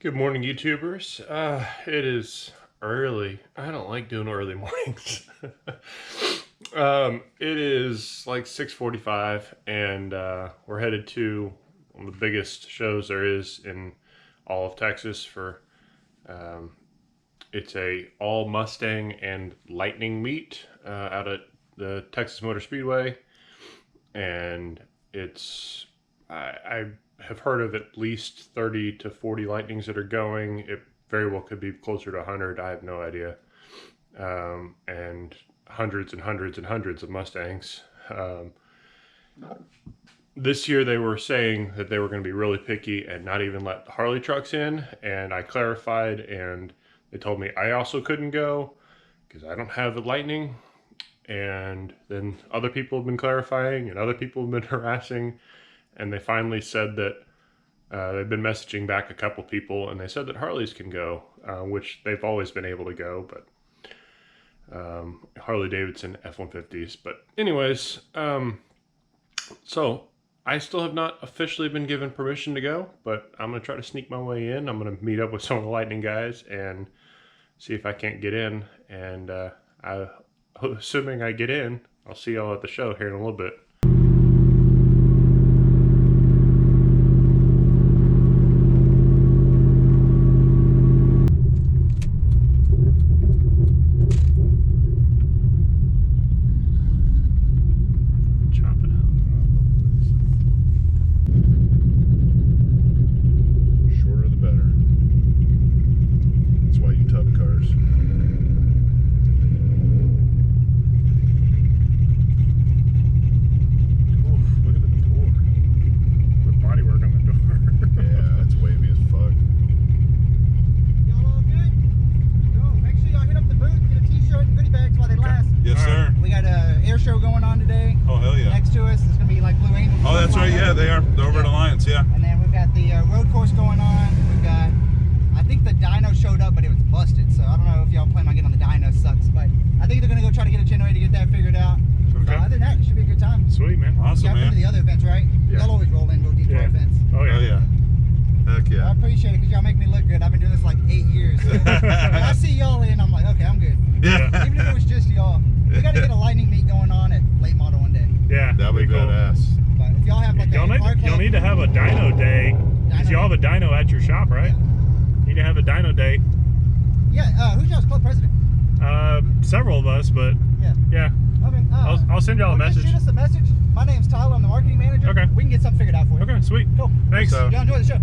Good morning, YouTubers. It is early. I don't like doing early mornings. It is like 6:45, and we're headed to one of the biggest shows there is in all of Texas. Um, it's a all Mustang and Lightning meet out at the Texas Motor Speedway, and it's I have heard of at least 30 to 40 Lightnings that are going. It very well could be closer to 100. I have no idea. And hundreds and hundreds and hundreds of Mustangs. This year they were saying that they were going to be really picky and not even let Harley trucks in. And I clarified, and they told me I also couldn't go because I don't have a Lightning. And then other people have been clarifying, and other people have been harassing. And they finally said that they've been messaging back a couple people, and they said that Harleys can go, which they've always been able to go, but Harley-Davidson F-150s. But anyways, so I still have not officially been given permission to go, but I'm going to try to sneak my way in. I'm going to meet up with some of the Lightning guys and see if I can't get in. And assuming I get in, I'll see y'all at the show here in a little bit. Several of us, but yeah. Okay. I'll send y'all a message. Shoot us a message. My name's Tyler. I'm the marketing manager. Okay. We can get something figured out for you. Okay, sweet. Cool. Thanks. Y'all enjoy the show.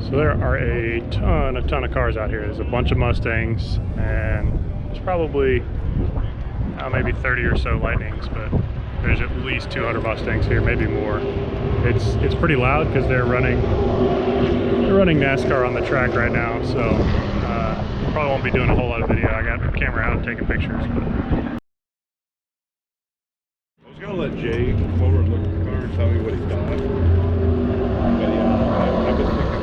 So there are a ton of cars out here. There's a bunch of Mustangs, and there's probably maybe 30 or so Lightnings, but there's at least 200 Mustangs here, maybe more. It's pretty loud because they're running NASCAR on the track right now, so probably won't be doing a whole lot of video. I got the camera out taking pictures, but I'll let Jay come over and look at the car and tell me what he thought. But yeah, I've been thinking.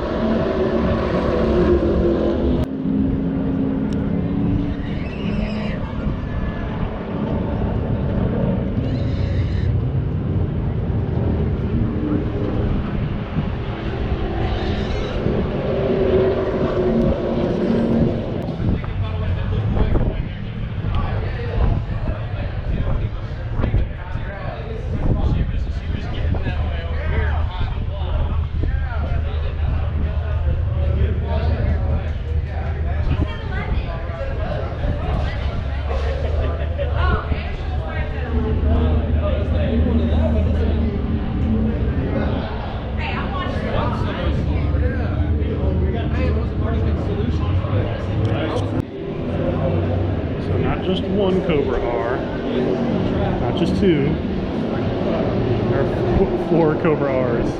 So not just one Cobra R, not just two, there are four Cobra Rs.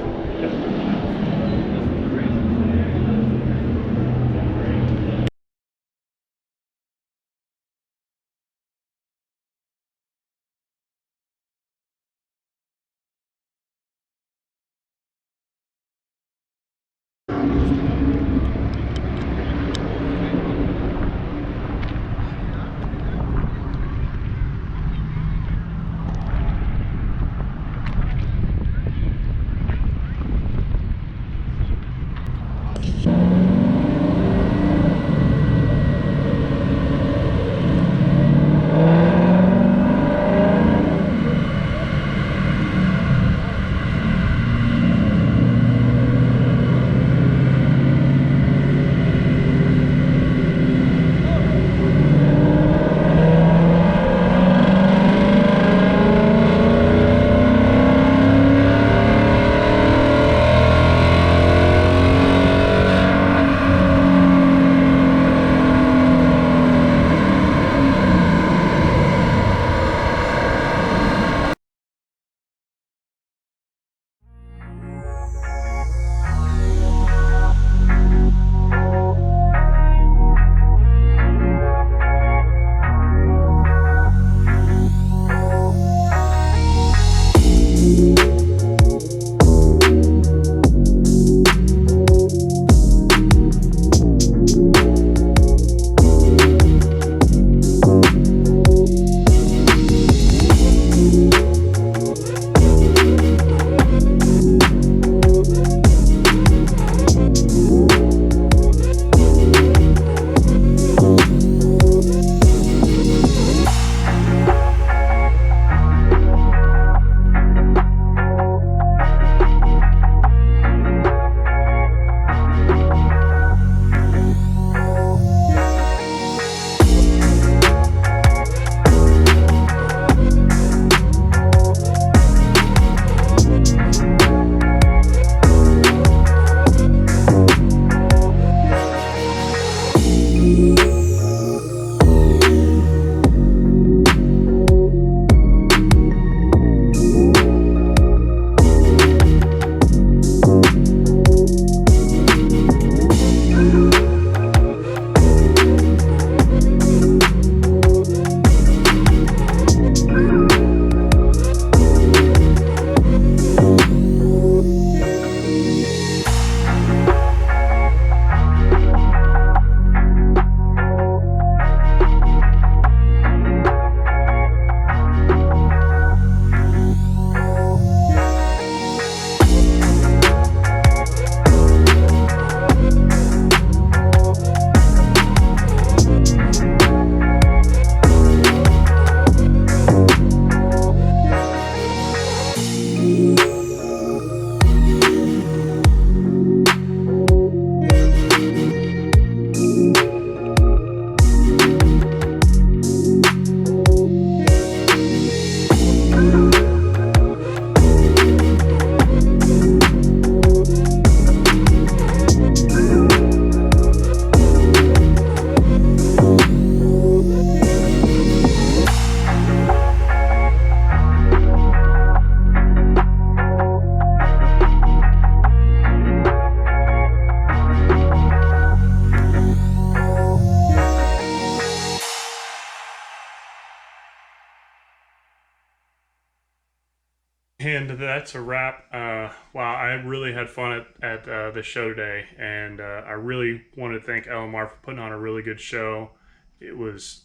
And that's a wrap. Wow, I really had fun at the show today, and I really want to thank LMR for putting on a really good show. It was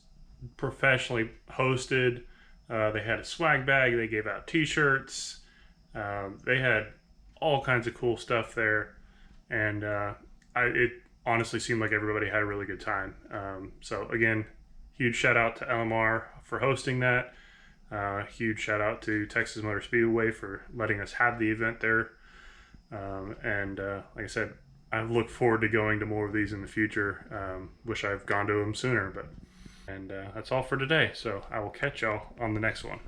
professionally hosted. They had a swag bag. They gave out T-shirts. They had all kinds of cool stuff there, and it honestly seemed like everybody had a really good time. So again, huge shout out to LMR for hosting that. Huge shout out to Texas Motor Speedway for letting us have the event there. And like I said, I look forward to going to more of these in the future. Wish I've gone to them sooner, but and that's all for today. So I will catch y'all on the next one.